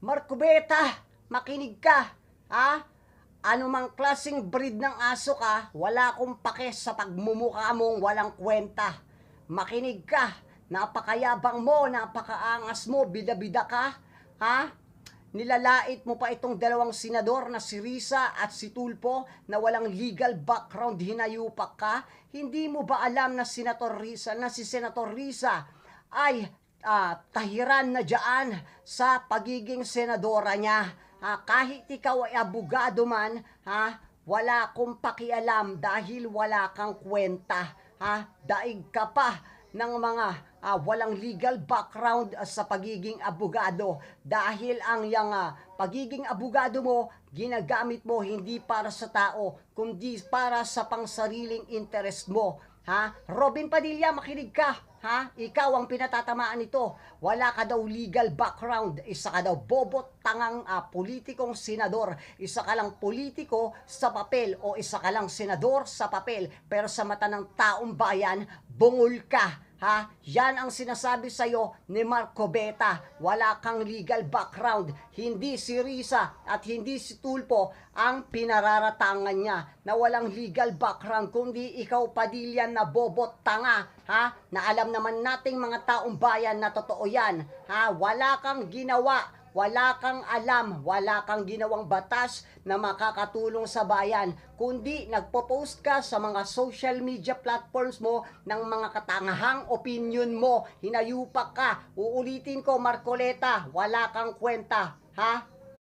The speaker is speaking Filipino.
Marcubeta, makinig ka, ha? Anumang klaseng breed ng aso ka, wala akong pake sa pagmumukha mong walang kwenta. Makinig ka, napakayabang mo, napakaangas mo, bida-bida ka, ha? Nilalait mo pa itong dalawang senador na si Risa at si Tulfo na walang legal background, hinayupak ka. Hindi mo ba alam na si Senator Risa ay tahiran na dyan sa pagiging senadora niya? Kahit ikaw ay abogado man, wala akong pakialam dahil wala kang kwenta. Daig ka pa ng mga walang legal background sa pagiging abogado dahil ang pagiging abogado mo ginagamit mo hindi para sa tao kundi para sa pangsariling interest mo. Robin Padilla, makinig ka. Ikaw ang pinatatamaan nito. Wala ka daw legal background. Isa ka daw bobot tangang politikong senador. Isa ka lang politiko sa papel o isa ka lang senador sa papel. Pero sa mata ng taong bayan, bungol ka. Yan ang sinasabi sa'yo ni Marcubeta. Wala kang legal background. Hindi si Risa at hindi si Tulfo ang pinararatangan niya na walang legal background, kundi ikaw, Padilla, na bobot tanga, na alam naman nating mga taong bayan na totoo yan. Wala kang ginawa, wala kang alam, wala kang ginawang batas na makakatulong sa bayan, kundi nagpo-post ka sa mga social media platforms mo ng mga katangahang opinion mo, hinayupak ka. Uulitin ko, Marcoleta, wala kang kwenta,